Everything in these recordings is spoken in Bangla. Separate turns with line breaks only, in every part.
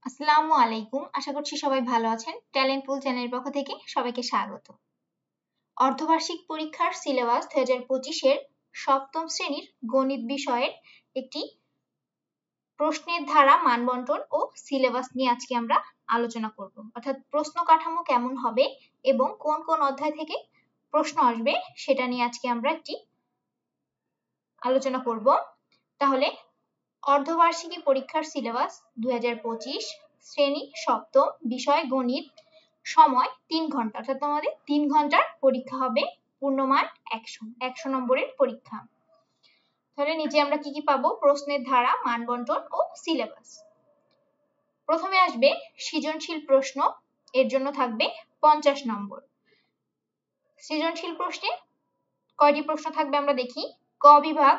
আসসালামু আলাইকুম। আশা করছি সবাই ভালো আছেন। ট্যালেন্ট পুল চ্যানেলের পক্ষ থেকে সবাইকে স্বাগত। অর্ধবার্ষিক পরীক্ষার সিলেবাস 2025-এর সপ্তম শ্রেণীর গণিত বিষয়ের একটি প্রশ্নের ধারা, মানবন্টন ও সিলেবাস নিয়ে আজকে আমরা আলোচনা করব। অর্থাৎ প্রশ্ন কাঠামো কেমন হবে এবং কোন কোন অধ্যায় থেকে প্রশ্ন আসবে সেটা নিয়ে আজকে আমরা একটি আলোচনা করব। তাহলে অর্ধবার্ষিকী পরীক্ষার সিলেবাস 2025, শ্রেণী সপ্তম, বিষয় গণিত, সময় 3 ঘন্টা, অর্থাৎ তোমাদের 3 ঘন্টার পরীক্ষা হবে, পূর্ণমান 100 নম্বরের পরীক্ষা। তাহলে নিচে আমরা কি কি পাবো? প্রশ্নের ধারা, মানবন্টন ও সিলেবাস। প্রথমে আসবে সৃজনশীল প্রশ্ন, এর জন্য থাকবে 50 নম্বর। সৃজনশীল প্রশ্নে কয়টি প্রশ্ন থাকবে আমরা দেখি। ক বিভাগ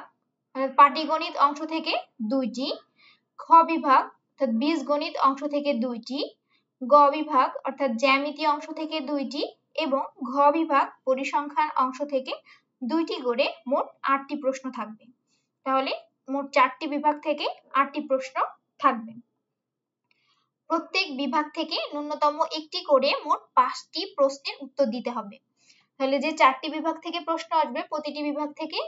পাটিগণিত অংশ থেকে 2টি, খ বিভাগ অর্থাৎ বীজগণিত অংশ থেকে 2টি, গ বিভাগ অর্থাৎ জ্যামিতি অংশ থেকে 2টি এবং ঘ বিভাগ পরিসংখ্যান অংশ থেকে 2টি করে মোট 8টি প্রশ্ন থাকবে। তাহলে মোট 4টি বিভাগ থেকে 8টি প্রশ্ন থাকবে। প্রত্যেক বিভাগ থেকে ন্যূনতম একটি করে মোট 5টি প্রশ্নের উত্তর দিতে হবে। তাহলে যে 4টি বিভাগ থেকে প্রশ্ন আসবে, প্রতিটি বিভাগ থেকে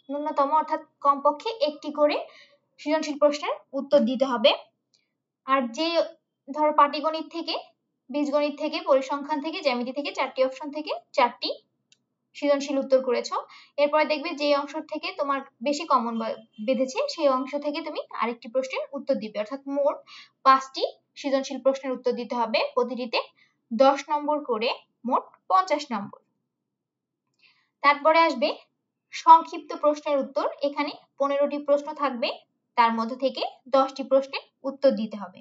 ন্যূনতম অর্থাৎ কমপক্ষে একটি করে সৃজনশীল প্রশ্নের উত্তর দিতে হবে। আর যে ধরো পাটিগণিত থেকে, বীজগণিত থেকে, পরিসংখ্যান থেকে, জ্যামিতি থেকে 4টি অপশন থেকে 4টি সৃজনশীল উত্তর করেছো, এরপরে দেখবে যে অংশ থেকে তোমার বেশি কমন বেঁধেছে সেই অংশ থেকে তুমি আরেকটি প্রশ্নের উত্তর দিবে। অর্থাৎ মোট 5টি সৃজনশীল প্রশ্নের উত্তর দিতে হবে, প্রতিটিতে 10 নম্বর করে, মোট 50 নম্বর। তারপরে আসবে সংক্ষিপ্ত প্রশ্নের উত্তর। এখানে 15টি প্রশ্ন থাকবে, তার মধ্যে থেকে 10টি প্রশ্নের উত্তর দিতে হবে।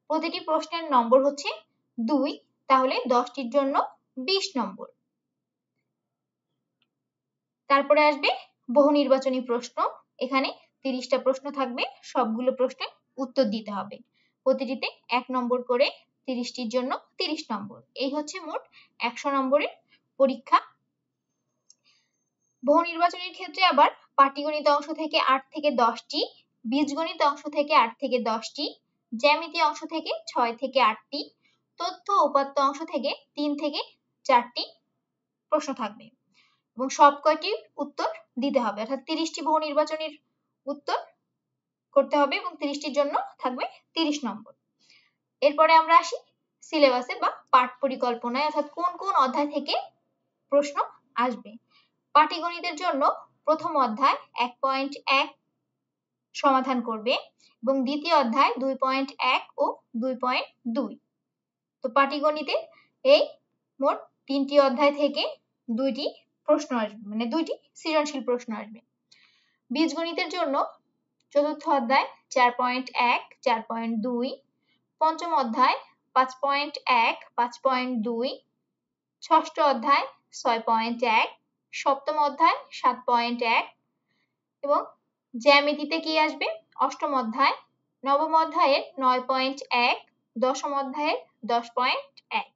প্রতিটি প্রশ্নের নম্বর হচ্ছে 2, তাহলে 10টির জন্য 20 নম্বর। তারপরে আসবে বহু নির্বাচনী প্রশ্ন। এখানে 30টা প্রশ্ন থাকবে, সবগুলো প্রশ্নের উত্তর দিতে হবে। প্রতিটিতে 1 নম্বর করে, 30টির জন্য 30 নম্বর। এই হচ্ছে মোট 100 নম্বরের পরীক্ষা। বহু নির্বাচনের ক্ষেত্রে আবার পাটিগণিত অংশ থেকে 8 থেকে 10টি, বীজগণিত অংশ থেকে 8 থেকে 10টি, জ্যামিতি অংশ থেকে 6 থেকে 8টি, তথ্য উপাত্ত অংশ থেকে 3 থেকে 4টি প্রশ্ন থাকবে এবং সব কয়টির উত্তর দিতে হবে। অর্থাৎ 30টি বহু নির্বাচনের উত্তর করতে হবে এবং 30টির জন্য থাকবে 30 নম্বর। এরপরে আমরা আসি সিলেবাসে বা পাঠ পরিকল্পনায়, অর্থাৎ কোন কোন অধ্যায় থেকে প্রশ্ন আসবে। পাটিগণিতের জন্য প্রথম অধ্যায় 1.1 সমাধান করবে এবং দ্বিতীয় অধ্যায় 2.1 ও 2.2। তো পাটিগণিতে এই মোট 3টি অধ্যায় থেকে 2টি প্রশ্ন আসবে, মানে 2টি সৃজনশীল প্রশ্ন আসবে। বীজগণিতের জন্য চতুর্থ অধ্যায় 4.1, 4.2, পঞ্চম অধ্যায় 5.1, 5.2, ষষ্ঠ অধ্যায় 6.1, সপ্তম অধ্যায় 7.1 এবং জ্যামিতিতে কি আসবে? অষ্টম অধ্যায়, নবম অধ্যায়ের 9.1, দশম অধ্যায়ের 10.1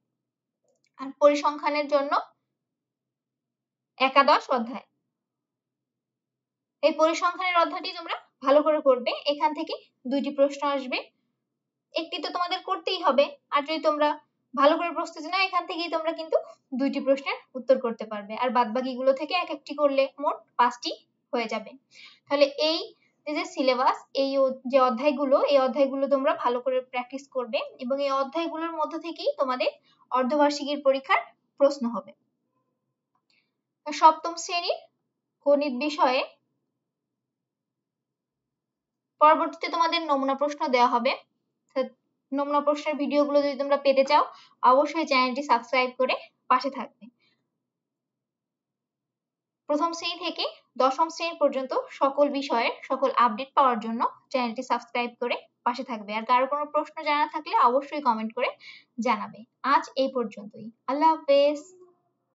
আর পরিসংখ্যানের জন্য একাদশ অধ্যায়। এই পরিসংখ্যানের অধ্যায়টি তোমরা ভালো করে করবে, এখান থেকে 2টি প্রশ্ন আসবে। একটি তো তোমাদের করতেই হবে, আর যদি তোমরা ভালো করে প্রস্তুতি নাও এখান থেকেই তোমরা কিন্তু 2টি প্রশ্নের উত্তর করতে পারবে, আর বাদবাকিগুলো থেকে এক একটি করলে মোট 5টি হয়ে যাবে। তাহলে এই যে সিলেবাস, এই যে অধ্যায়গুলো, এই অধ্যায়গুলো তোমরা ভালো করে প্র্যাকটিস করবে এবং এই অধ্যায়গুলোর মধ্য থেকেই তোমাদের অর্ধবার্ষিকীর পরীক্ষার প্রশ্ন হবে। সপ্তম শ্রেণীর গণিত বিষয়ে পরবর্তীতে তোমাদের নমুনা প্রশ্ন দেওয়া হবে। নমুনা প্রশ্নের ভিডিওগুলো যদি তোমরা পেতে চাও অবশ্যই চ্যানেলটি সাবস্ক্রাইব করে পাশে থাকবে। প্রথম শ্রেণী থেকে 10ম শ্রেণী পর্যন্ত সকল বিষয়ের সকল আপডেট পাওয়ার জন্য চ্যানেলটি সাবস্ক্রাইব করে পাশে থাকবে। আর কারো কোনো প্রশ্ন জানা থাকলে অবশ্যই কমেন্ট করে জানাবে। আজ এই পর্যন্তই। আল্লাহ হাফেজ।